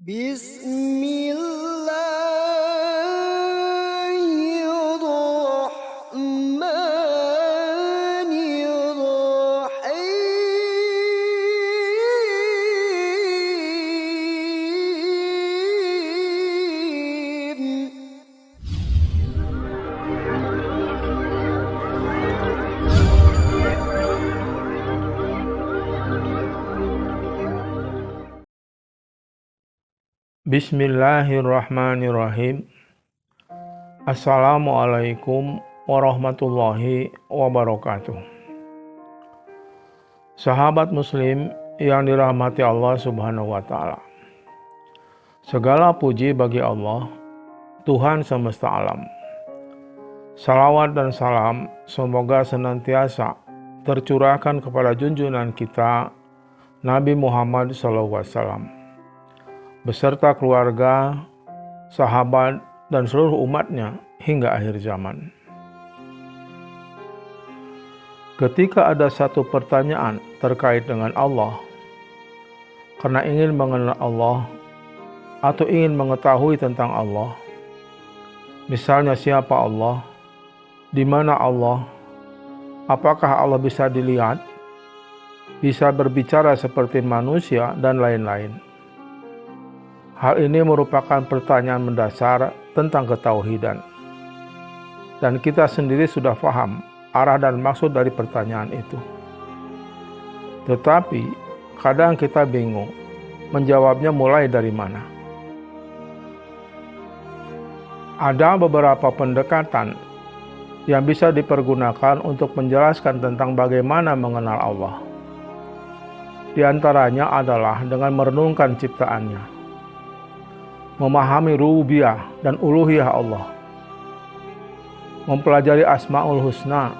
Bismillahirrahmanirrahim. Bismillahirrahmanirrahim. Assalamualaikum warahmatullahi wabarakatuh. Sahabat muslim yang dirahmati Allah subhanahu wa ta'ala. Segala puji bagi Allah, Tuhan semesta alam. Salawat dan salam semoga senantiasa tercurahkan kepada junjungan kita Nabi Muhammad SAW. Beserta keluarga, sahabat, dan seluruh umatnya hingga akhir zaman. Ketika ada satu pertanyaan terkait dengan Allah, karena ingin mengenal Allah atau ingin mengetahui tentang Allah, misalnya siapa Allah, di mana Allah, apakah Allah bisa dilihat, bisa berbicara seperti manusia, dan lain-lain. Hal ini merupakan pertanyaan mendasar tentang ketauhidan. Dan kita sendiri sudah paham arah dan maksud dari pertanyaan itu. Tetapi kadang kita bingung menjawabnya mulai dari mana. Ada beberapa pendekatan yang bisa dipergunakan untuk menjelaskan tentang bagaimana mengenal Allah. Di antaranya adalah dengan merenungkan ciptaannya, memahami rububiyah dan uluhiyah Allah, mempelajari Asmaul Husna,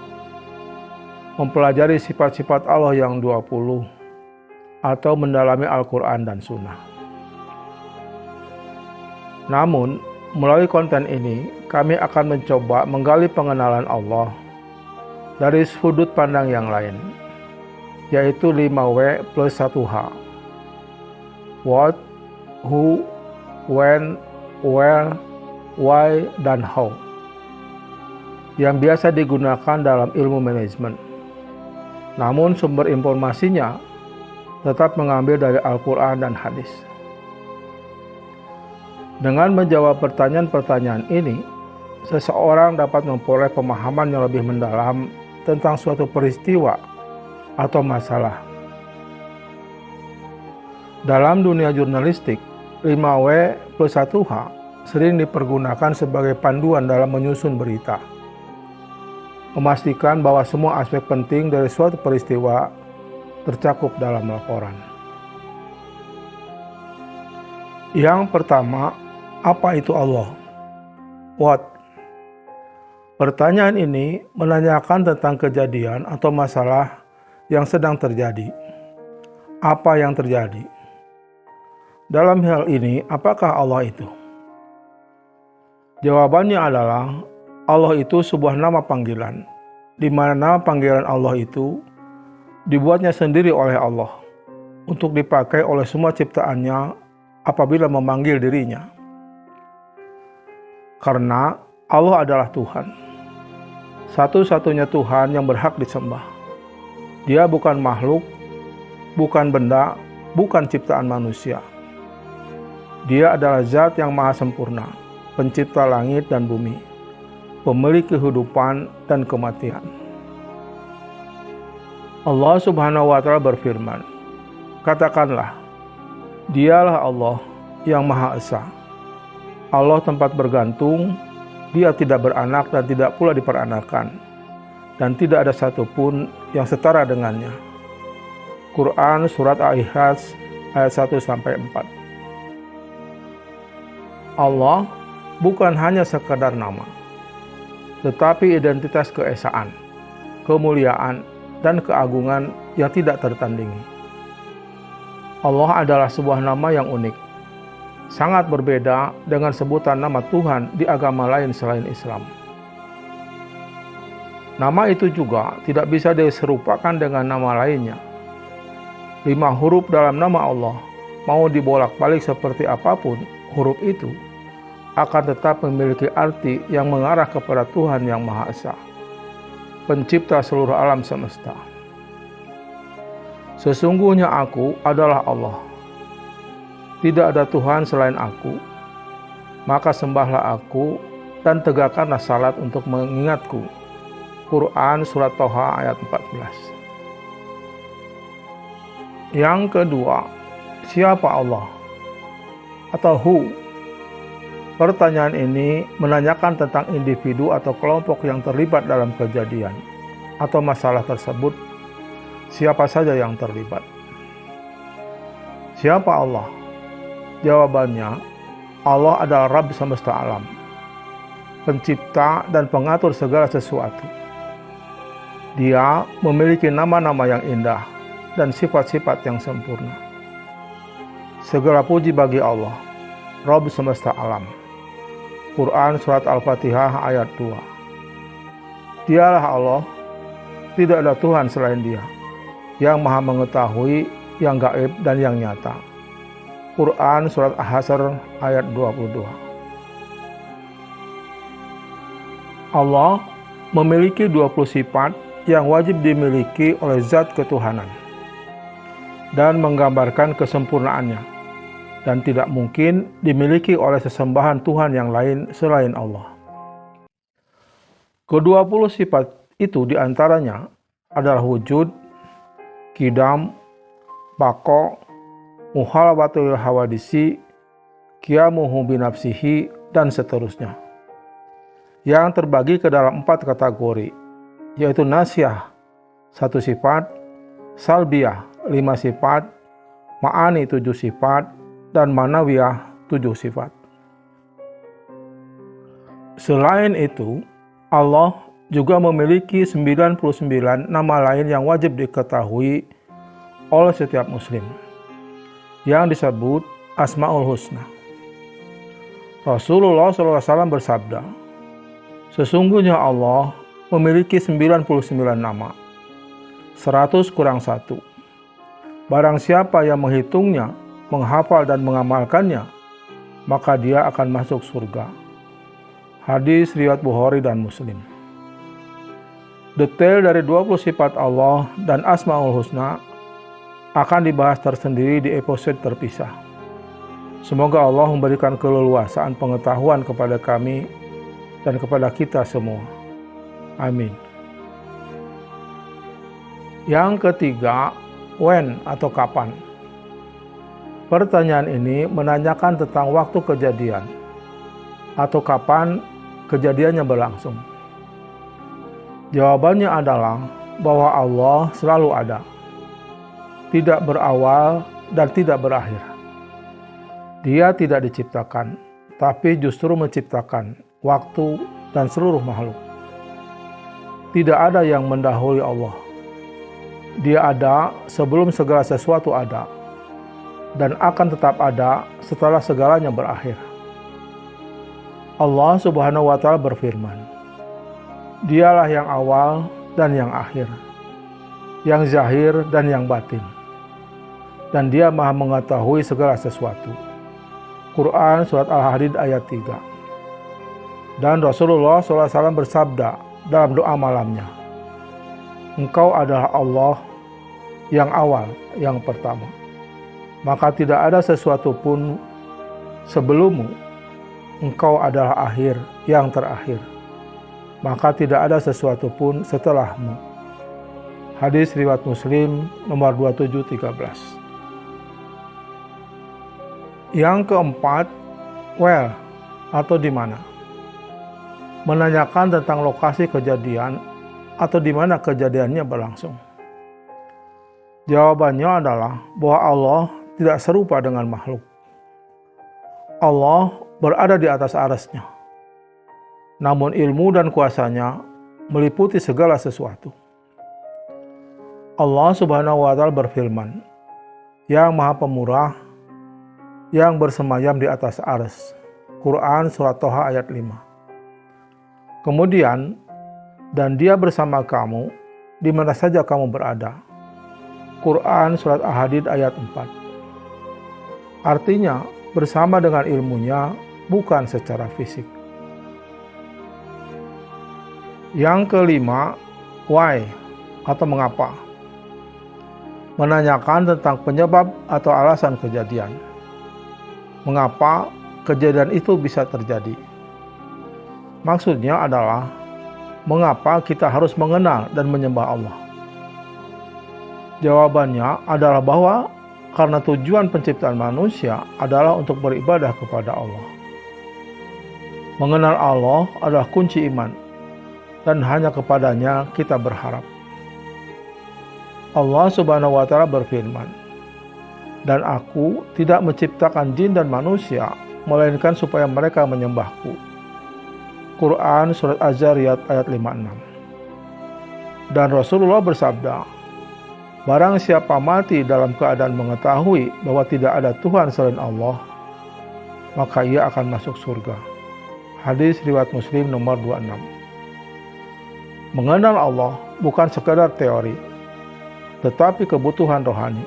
mempelajari sifat-sifat Allah yang 20, atau mendalami Al-Quran dan Sunnah. Namun, melalui konten ini, kami akan mencoba menggali pengenalan Allah dari sudut pandang yang lain, yaitu 5W plus 1H. What, who, when, where, why, dan how, yang biasa digunakan dalam ilmu manajemen. Namun sumber informasinya tetap mengambil dari Al-Quran dan hadis. Dengan menjawab pertanyaan-pertanyaan ini, seseorang dapat memperoleh pemahaman yang lebih mendalam tentang suatu peristiwa atau masalah. Dalam dunia jurnalistik, 5W plus 1H sering dipergunakan sebagai panduan dalam menyusun berita. Memastikan bahwa semua aspek penting dari suatu peristiwa tercakup dalam laporan. Yang pertama, apa itu Allah? What? Pertanyaan ini menanyakan tentang kejadian atau masalah yang sedang terjadi. Apa yang terjadi? Dalam hal ini, apakah Allah itu? Jawabannya adalah Allah itu sebuah nama panggilan, di mana nama panggilan Allah itu dibuatnya sendiri oleh Allah untuk dipakai oleh semua ciptaannya apabila memanggil dirinya. Karena Allah adalah Tuhan, satu-satunya Tuhan yang berhak disembah. Dia bukan makhluk, bukan benda, bukan ciptaan manusia. Dia adalah zat yang maha sempurna, pencipta langit dan bumi, pemilik kehidupan dan kematian. Allah subhanahu wa ta'ala berfirman, katakanlah, dialah Allah yang maha esa. Allah tempat bergantung, dia tidak beranak dan tidak pula diperanakan, dan tidak ada satupun yang setara dengannya. Quran Surat Al-Ikhlas ayat 1-4. Allah bukan hanya sekadar nama, tetapi identitas keesaan, kemuliaan, dan keagungan yang tidak tertandingi. Allah adalah sebuah nama yang unik, sangat berbeda dengan sebutan nama Tuhan di agama lain selain Islam. Nama itu juga tidak bisa diserupakan dengan nama lainnya. 5 huruf dalam nama Allah mau dibolak-balik seperti apapun huruf itu, akan tetap memiliki arti yang mengarah kepada Tuhan yang Maha Esa, pencipta seluruh alam semesta. Sesungguhnya aku adalah Allah. Tidak ada Tuhan selain aku. Maka sembahlah aku dan tegakkanlah salat untuk mengingatku. Quran Surat Toha ayat 14. Yang kedua, siapa Allah? Atau who? Pertanyaan ini menanyakan tentang individu atau kelompok yang terlibat dalam kejadian atau masalah tersebut. Siapa saja yang terlibat? Siapa Allah? Jawabannya, Allah adalah Rabb semesta alam, pencipta dan pengatur segala sesuatu. Dia memiliki nama-nama yang indah dan sifat-sifat yang sempurna. Segala puji bagi Allah, Rabb semesta alam. Quran Surat Al-Fatihah ayat 2. Dialah Allah, tidak ada Tuhan selain Dia, yang Maha mengetahui yang gaib dan yang nyata. Quran Surat Al-Hasyr ayat 22. Allah memiliki 20 sifat yang wajib dimiliki oleh zat ketuhanan dan menggambarkan kesempurnaannya, dan tidak mungkin dimiliki oleh sesembahan Tuhan yang lain selain Allah. Ke-20 sifat itu diantaranya adalah wujud, qidam, baqo, muhalawatul hawadisi, qiyamuhu binafsihi, dan seterusnya, yang terbagi ke dalam 4 kategori, yaitu nasyah 1 sifat, salbiyah 5 sifat, ma'ani 7 sifat, dan manawiyah 7 sifat. Selain itu, Allah juga memiliki 99 nama lain yang wajib diketahui oleh setiap muslim, yang disebut Asmaul Husna. Rasulullah SAW bersabda, sesungguhnya Allah memiliki 99 nama, 100 kurang 1. Barang siapa yang menghitungnya, menghafal dan mengamalkannya, maka dia akan masuk surga. Hadis riwayat Bukhari dan Muslim. Detail dari 20 sifat Allah dan Asmaul Husna akan dibahas tersendiri di episode terpisah. Semoga Allah memberikan keleluasaan pengetahuan kepada kami dan kepada kita semua. Amin. Yang ketiga, when atau kapan. Pertanyaan ini menanyakan tentang waktu kejadian atau kapan kejadiannya berlangsung. Jawabannya adalah bahwa Allah selalu ada, tidak berawal dan tidak berakhir. Dia tidak diciptakan, tapi justru menciptakan waktu dan seluruh makhluk. Tidak ada yang mendahului Allah. Dia ada sebelum segala sesuatu ada, dan akan tetap ada setelah segalanya berakhir. Allah Subhanahu wa Ta'ala berfirman, Dialah yang awal dan yang akhir, yang zahir dan yang batin, dan Dia Maha mengetahui segala sesuatu. Quran Surat Al-Hadid ayat 3. Dan Rasulullah SAW bersabda dalam doa malamnya, Engkau adalah Allah yang awal, yang pertama, maka tidak ada sesuatu pun sebelummu. Engkau adalah akhir, yang terakhir, maka tidak ada sesuatu pun setelahmu. Hadis riwayat Muslim nomor 2713. Yang keempat, where atau di mana. Menanyakan tentang lokasi kejadian atau di mana kejadiannya berlangsung. Jawabannya adalah bahwa Allah tidak serupa dengan makhluk. Allah berada di atas arsy-Nya. Namun ilmu dan kuasanya meliputi segala sesuatu. Allah Subhanahu wa Ta'ala berfirman, Yang Maha Pemurah, yang bersemayam di atas arsy. Quran Surat Toha ayat 5. Kemudian, dan Dia bersama kamu di mana saja kamu berada. Quran Surat Al-Hadid ayat 4. Artinya, bersama dengan ilmunya, bukan secara fisik. Yang kelima, why atau mengapa. Menanyakan tentang penyebab atau alasan kejadian. Mengapa kejadian itu bisa terjadi? Maksudnya adalah, mengapa kita harus mengenal dan menyembah Allah? Jawabannya adalah bahwa karena tujuan penciptaan manusia adalah untuk beribadah kepada Allah. Mengenal Allah adalah kunci iman, dan hanya kepadanya kita berharap. Allah Subhanahu wa Ta'ala berfirman, "Dan aku tidak menciptakan jin dan manusia, melainkan supaya mereka menyembahku." Quran Surat Az-Zariyat ayat 56. Dan Rasulullah bersabda, "Barang siapa mati dalam keadaan mengetahui bahwa tidak ada Tuhan selain Allah, maka ia akan masuk surga." Hadis riwayat Muslim nomor 26. Mengenal Allah bukan sekadar teori, tetapi kebutuhan rohani,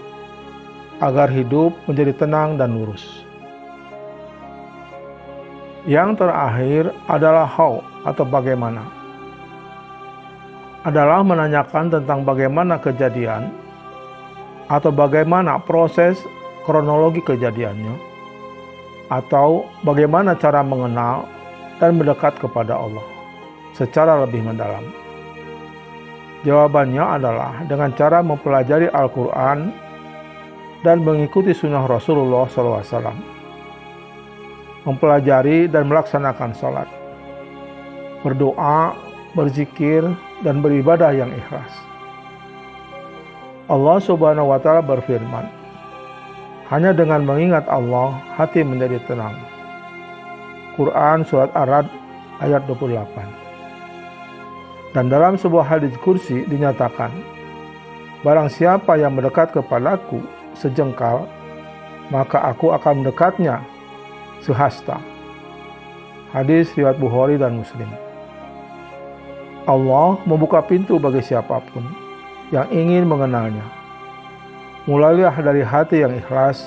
agar hidup menjadi tenang dan lurus. Yang terakhir adalah how atau bagaimana. Adalah menanyakan tentang bagaimana kejadian atau bagaimana proses kronologi kejadiannya, atau bagaimana cara mengenal dan mendekat kepada Allah secara lebih mendalam. Jawabannya adalah dengan cara mempelajari Al-Quran dan mengikuti sunnah Rasulullah SAW. Mempelajari dan melaksanakan salat, berdoa, berzikir, dan beribadah yang ikhlas. Allah Subhanahu wa Ta'ala berfirman, "Hanya dengan mengingat Allah, hati menjadi tenang." Quran Surat Ar-Ra'd ayat 28. Dan dalam sebuah hadis kursi dinyatakan, "Barang siapa yang mendekat kepadaku sejengkal, maka aku akan mendekatnya sehasta." Hadis riwayat Bukhari dan Muslim. Allah membuka pintu bagi siapapun yang ingin mengenalnya. Mulailah dari hati yang ikhlas,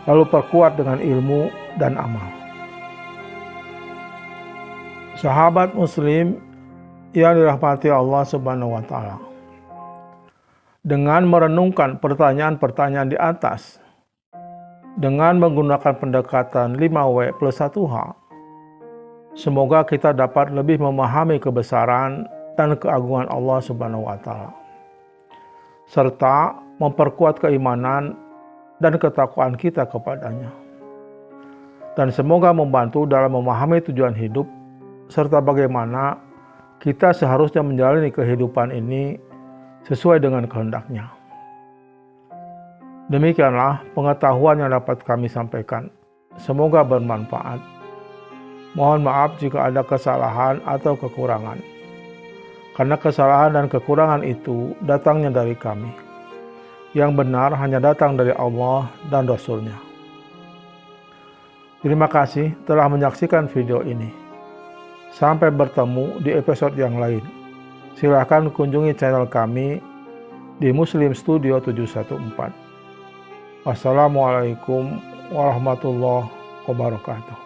lalu perkuat dengan ilmu dan amal. Sahabat Muslim yang dirahmati Allah Subhanahu wa Ta'ala, dengan merenungkan pertanyaan-pertanyaan di atas, dengan menggunakan pendekatan 5W plus 1H, semoga kita dapat lebih memahami kebesaran dan keagungan Allah Subhanahu wa Ta'ala, serta memperkuat keimanan dan ketakwaan kita kepadanya. Dan semoga membantu dalam memahami tujuan hidup, serta bagaimana kita seharusnya menjalani kehidupan ini sesuai dengan kehendaknya. Demikianlah pengetahuan yang dapat kami sampaikan. Semoga bermanfaat. Mohon maaf jika ada kesalahan atau kekurangan. Karena kesalahan dan kekurangan itu datangnya dari kami. Yang benar hanya datang dari Allah dan Rasul-Nya. Terima kasih telah menyaksikan video ini. Sampai bertemu di episode yang lain. Silakan kunjungi channel kami di Muslim Studio 714. Wassalamualaikum warahmatullahi wabarakatuh.